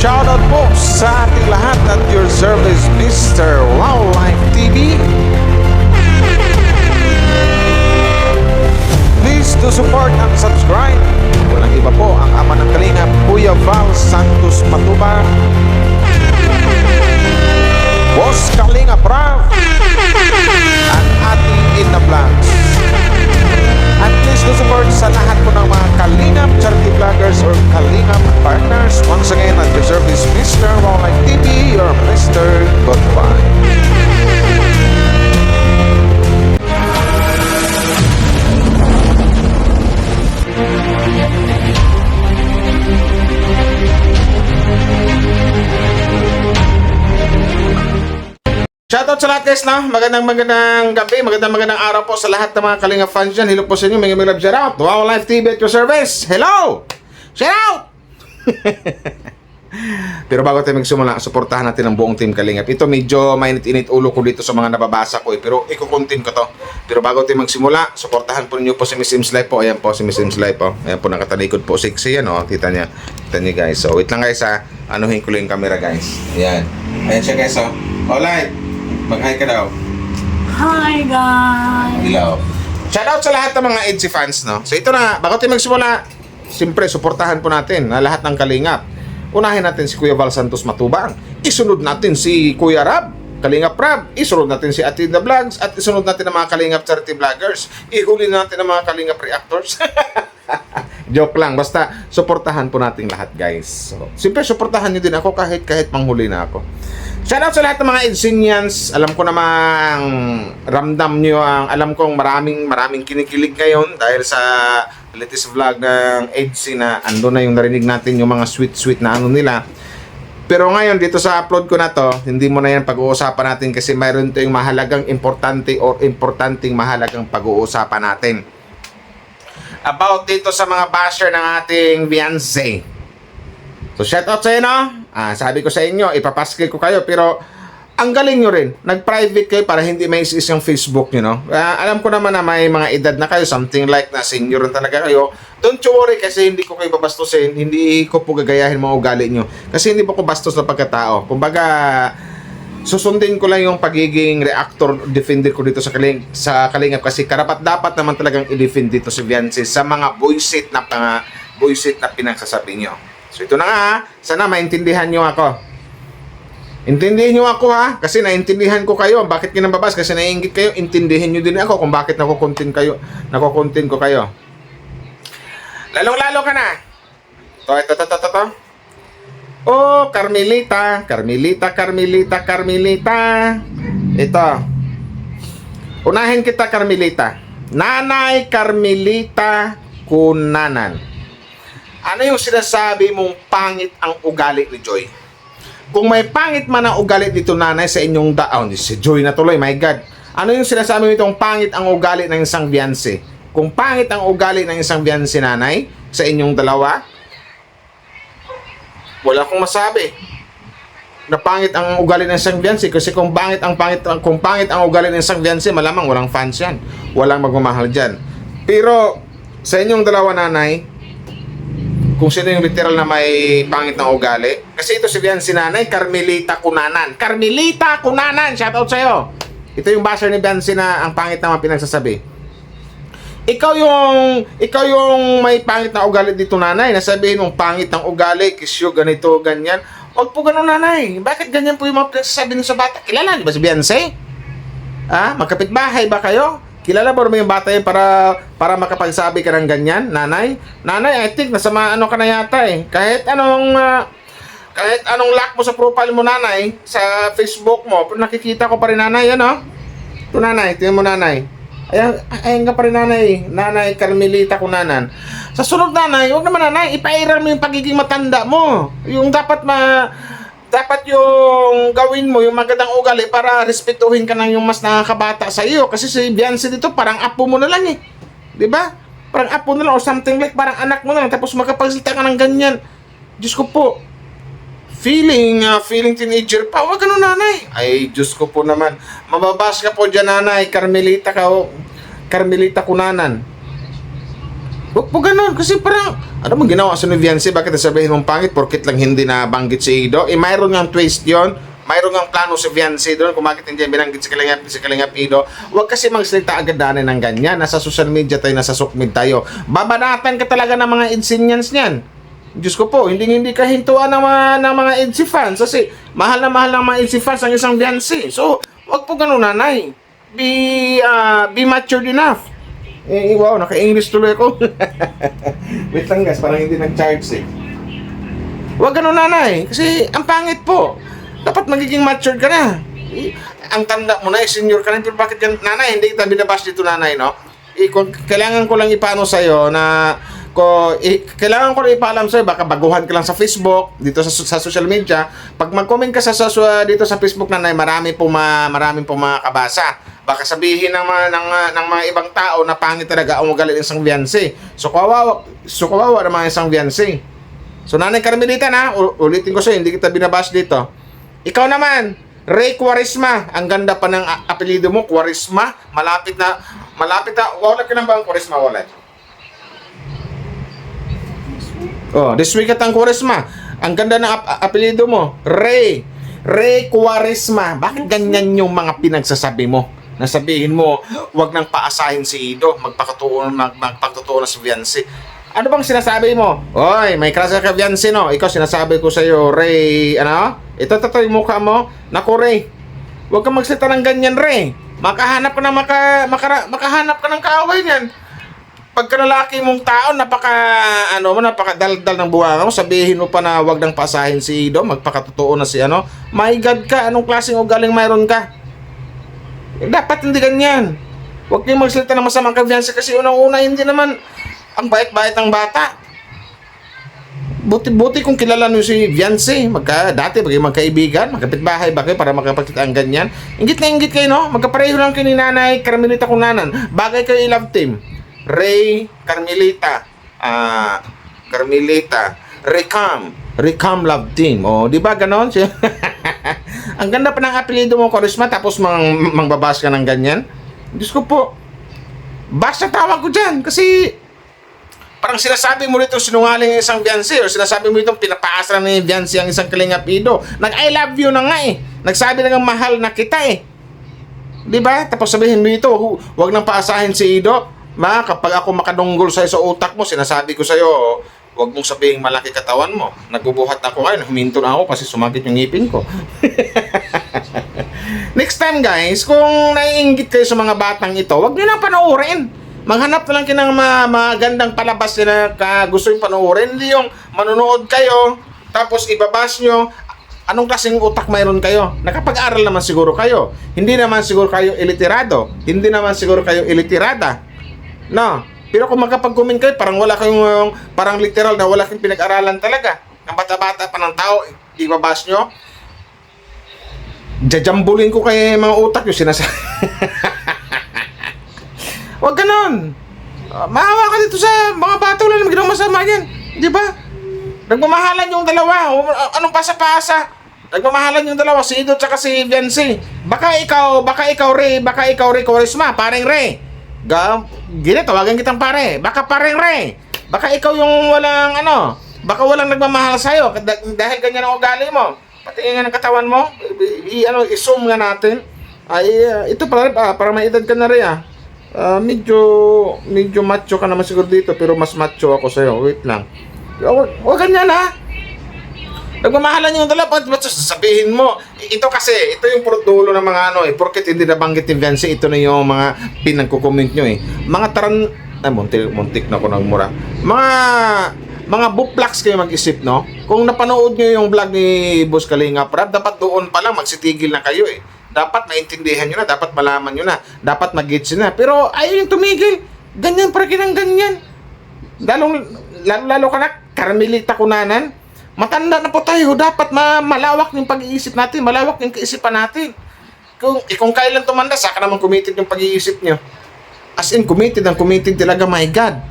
Shoutout po sa ating lahat at your service, Mr. Wow Life TV. Please do support and subscribe. Walang iba po ang ama ng Kalingap, Kuya Val Santos Matubang, Boss Kalinga Prav, at ating Ina Vlogs. At please do support sa lahat po ng mga Kalingap charity vloggers or Kalingap partners. Once again, at your service, Mr. Wow Life TV, your Mr. Goodbye. Shoutout sa lahat guys, no? Magandang gabi, magandang araw po sa lahat ng mga Kalinga fans dyan. Hello po sa inyo, mga love shoutout. Wow Life TV at your service. Hello! Shoutout! Pero bago tayo magsimula, suportahan natin ang buong team Kalingap. Ito medyo mainit-init ulo ko dito sa mga nababasa ko pero ikukontin ko to. Pero bago tayo magsimula, suportahan po ninyo po si Miss Sims Life po. Ayan po si Miss Sims Life po. Ayan po nakatalikod po, sexy yan o. Kita niya guys. So wait lang guys ha. Anuhin ko lang yung camera guys. Ayan. Ayan siya guys o. Alright. Mag-hi ka daw. Hi guys! Hello. Shoutout sa lahat ng mga EDSI fans, no? So ito na, bago tayo magsimula, siyempre, suportahan po natin na lahat ng Kalingap. Unahin natin si Kuya Val Santos Matubang. Isunod natin si Kuya Rab, Kalingap Rab. Isunod natin si Atinda Vlogs. At isunod natin ang mga Kalingap charity vloggers. Ihuli natin ang mga Kalingap reactors. Joke lang. Basta, suportahan po natin lahat, guys. So, siyempre, suportahan nyo din ako kahit manghuli na ako. Shoutout sa lahat ng mga Edsinians. Alam ko namang ramdam nyo alam kong maraming kinikilig ngayon dahil sa latest vlog ng Edsi na ando na yung narinig natin yung mga sweet na ano nila. Pero ngayon dito sa upload ko na to, hindi mo na yan pag-uusapan natin kasi mayroon tayong mahalagang importanteng mahalagang pag-uusapan natin. About dito sa mga basher ng ating Beyonce. So shoutout sa inyo, sabi ko sa inyo, ipapaskil ko kayo, pero ang galing nyo rin, nag-private kayo para hindi may isis yung Facebook nyo, no? Alam ko naman na may mga edad na kayo, something like na senior talaga kayo. Don't you worry kasi hindi ko kayo babastusin, hindi ko po gagayahin mga ugali nyo. Kasi hindi po ko bastos na pagkatao. Kumbaga, susundin ko lang yung pagiging reactor, defender ko dito sa Kalingap kasi karapat-dapat naman talagang i-defend dito si Beyonce sa mga bullshit na pinagsasabi nyo. So ito na nga ha, sana maintindihan nyo ako. Intindihin nyo ako ha, kasi naintindihan ko kayo. Bakit kinababas? Kasi naiingit kayo, intindihin nyo din ako kung bakit nakukontin ko kayo. Lalong-lalo ka na. Ito. Oh, Carmelita. Ito. Unahin kita, Carmelita. Nanay Carmelita Cunanan. Ano yung sinasabi mong pangit ang ugali ni Joy? Kung may pangit man ang ugali dito nanay sa inyong si Joy na tuloy, my God. Ano yung sinasabi mo itong pangit ang ugali ng isang Beyonce? Kung pangit ang ugali ng isang Beyonce nanay sa inyong dalawa, wala akong masabi na pangit ang ugali ng isang Beyonce kasi kung pangit ang ugali ng isang Beyonce, malamang walang fans yan. Walang magmamahal dyan. Pero sa inyong dalawa nanay, kung sino yung literal na may pangit na ugali. Kasi ito si Beyonce nanay, Carmelita Cunanan. Carmelita Cunanan, shoutout sa'yo. Ito yung basher ni Beyonce na ang pangit naman pinagsasabi. Ikaw yung may pangit na ugali dito nanay. Nasabihin mong pangit ng ugali, kisyo, ganito, ganyan. Huwag po ganun nanay. Bakit ganyan po yung mga pinagsasabi nyo sa bata? Kilala di ba si Beyonce? Magkapitbahay ba kayo? Kilala ba mo yung bata yun para makapagsabi ka ng ganyan, nanay? Nanay, I think nasama ka na yata eh. Kahit anong lock mo sa profile mo, nanay, sa Facebook mo, pero nakikita ko pa rin, nanay, ano? Ito, nanay, tingnan mo, nanay. Ayan ka pa rin, nanay. Nanay Carmelita Cunanan. Sa sunod, nanay, huwag naman, nanay, ipairal mo yung pagiging matanda mo. Yung dapat yung gawin mo, yung magandang ugali para respetuhin ka ng yung mas nakakabata sa iyo. Kasi si Beyonce dito, parang apo mo na lang eh. Diba? Parang apo na lang or something like, parang anak mo na lang. Tapos makapagsalita ka ng ganyan. Diyos ko po. Feeling teenager pa. Huwag ganun nanay. Ay, Diyos ko po naman. Mababas ka po dyan nanay. Carmelita Cunanan. Huwag po ganun, kasi parang, ano mo ginawa sa Viancy? Bakit nasabihin mong pangit? Porkit lang hindi na banggit si Ido? Mayroon ngang twist yon. Mayroon ngang plano si Viancy doon kung bakit hindi binanggit si Kalingap Ido. Huwag kasi magsalita agad danin ng ganyan. Nasa social media tayo, nasa sukmid tayo. Babanatan ka talaga ng mga Edsinyans niyan. Diyos ko po, hindi ka hintuan ng mga Edsi fans. Kasi mahal na mahal ng mga Edsi fans ang isang Viancy. So, huwag po ganun, nanay. Be matured enough. Wow, naka-English tuloy ako. Wait lang guys, parang hindi nag-charge eh. Huwag ganun, nanay. Kasi ang pangit po. Dapat magiging matured ka na. Ang tanda mo na, senior ka na. Pero bakit yan, nanay, hindi kita binabash dito, nanay, no? Kailangan ko lang ipaano sa'yo na kailangan ko lang ipaalam sa'yo, baka baguhan ka lang sa Facebook, dito sa social media. Pag mag-comment ka dito sa Facebook, nanay, maraming po makakabasa. Baka sabihin ng mga ibang tao na pangit talaga ang ugali ng isang Viancy. So kawawa naman isang Viancy. So Nanay Carmelita na, ulitin ko sa'yo, hindi kita binabash dito. Ikaw naman, Ray Quaresma. Ang ganda pa ng apelido mo, Quaresma. Malapit na, wala ka na ba ang Quaresma, wala? Oh, this week at ang Quaresma. Ang ganda ng apelido mo, Ray Quaresma. Bakit ganyan yung mga pinagsasabi mo? Nasabihin mo, wag nang paasahin si Ido, magpakatuon na si Viancy. Ano bang sinasabi mo? Oy, may crush ka Viancy, no? Ikaw, sinasabi ko sa'yo, Ray, ano? Ito yung mukha mo. Naku, Ray, wag kang magsalita ng ganyan, Ray. Makahanap ka ng kaaway niyan. Pagka lalaki mong tao, napakadaldal ng buwangan mo, sabihin mo pa na wag nang paasahin si Ido, magpakatotoo na si ano. My God ka, anong klaseng ugaling mayroon ka? Dapat hindi ganyan. Huwag kayong magsalita ng masamang Viancy kasi unang-una hindi naman ang bait-bait ng bata. Buti kung kilala nyo si Viancy. Dati magkaibigan, magkapitbahay ba kayo para makapagkita ang ganyan? Ingit na ingit kayo, no? Magkapareho lang kayo ni Nanay Carmelita Cunanan. Bagay kayo i-love team. Ray Carmelita, Recam love team. O, di ba ganon? Ang ganda pa ng apelido mo, Quaresma, tapos mangbabas ka ng ganyan. Diyos ko po. Basta tawag ko dyan. Kasi parang sinasabi mo rito sinungaling ang isang Viancy, o sinasabi mo itong pinapaasra ni Viancy ang isang Kalingap Ido. Nag-I love you na nga eh. Nagsabi na nga mahal na kita eh. Diba? Tapos sabihin mo ito, huwag nang paasahin si Ido. Kapag ako makadunggol sa'yo sa utak mo, sinasabi ko sa'yo, huwag mong sabihin malaki katawan mo. Nagbubuhat ako ngayon, huminto na ako kasi sumakit yung ngipin ko. Next time guys, kung naiinggit kayo sa mga batang ito, huwag nyo na panoorin. Maghanap na lang kayo ng magandang palabas na gusto yung panoorin. Hindi yung manonood kayo, tapos ibabas nyo. Anong klaseng utak mayroon kayo? Nakapag-aral naman siguro kayo. Hindi naman siguro kayo ilitirado. Hindi naman siguro kayo ilitirada. No. Pero kung magkapag-comment kayo, parang wala kayong, parang literal na wala kayong pinag-aralan talaga. Ang bata-bata pa ng tao, ibabas nyo. Jajambulin ko kay mga utak yung sinasabi. Huwag ganon. Maawa ka dito sa mga bata, wala naman ginawang masama yan. Di ba? Nagmamahalan yung dalawa. Anong pasa-pasa? Nagmamahalan yung dalawa, si Ido at si Viancy. Baka ikaw, Ray Quaresma, pareng Ray. Tawagan kitang pare. Baka pareng Ray. Baka ikaw yung walang baka walang nagmamahal sa'yo dahil ganyan ang ugali mo. Patingin nga ng katawan mo. I-zoom nga natin. Ito para may edad ka na rin medyo macho ka naman siguro dito, pero mas macho ako sa'yo. Wait lang. Huwag ganyan Nagmamahalan yung dalawa, ba't sasabihin mo? Ito yung produlo ng mga porket hindi nabanggit yung Viancy, ito na yung mga pinagko-comment nyo Mga muntik na ako nagmura. Mga buplaks kayo mag-isip, no? Kung napanood nyo yung vlog ni Boss Kalingap Rab, dapat doon pa lang magsitigil na kayo Dapat maintindihan nyo na, dapat malaman nyo na, dapat mag-gets na. Pero ayaw yung tumigil. Ganyan pa rin ang ganyan. Lalo ka na, Carmelita Cunanan. Matanda na po tayo, dapat malawak yung pag-iisip natin, malawak yung kaisipan natin. Kung kailan tumanda, saka naman committed yung pag-iisip nyo. As in, committed talaga, my God.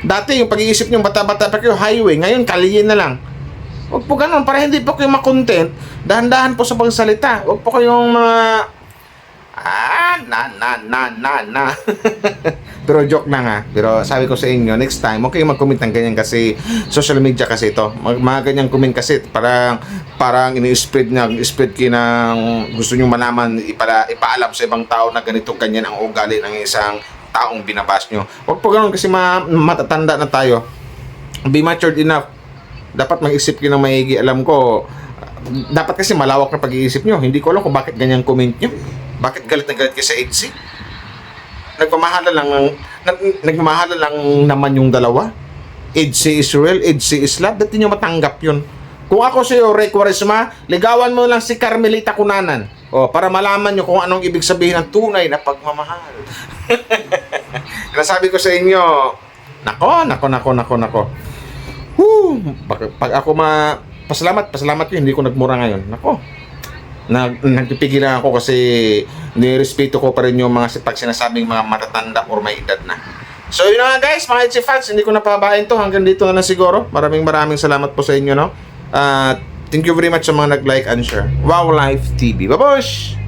Dati yung pag-iisip nyo, bata-bata pa kayo, highway, ngayon kaliyin na lang. Huwag po ganun, para hindi po kayo makontent, dahan-dahan po sa pagsalita. Huwag po kayong mga... Pero joke lang ha. Pero sabi ko sa inyo, next time, okay mag-comment ng ganyan kasi social media kasi ito. Mga ganyang comment kasi parang ini-spread kayo ng gusto nyo malaman, ipaalam sa ibang tao na ganito ganyan ang ugali ng isang taong binabas nyo. Huwag po ganun kasi matatanda na tayo. Be matured enough. Dapat mag-isip kayo ng maigi. Alam ko, dapat kasi malawak na pag-iisip nyo. Hindi ko alam kung bakit ganyang comment nyo. Bakit galit na galit kayo sa EDC? Nagmamahala lang naman yung dalawa. EDC is real, EDC is love. Dati nyo matanggap yun. Kung ako sa'yo, Ray Quaresma, ligawan mo lang si Carmelita Cunanan. Para malaman nyo kung anong ibig sabihin ng tunay na pagmamahal. Kaya sabi ko sa inyo, nako. Pag ako pasalamat yun, hindi ko nagmura ngayon. Nako. Nagpipigil lang ako kasi nirespeto ko pa rin yung pag sinasabing mga matatanda or may edad na. So yun na nga guys, mga EDC fans, hindi ko napabain to. Hanggang dito na siguro. Maraming salamat po sa inyo, no? Thank you very much sa mga nag-like and share. Wow Life TV. Babush!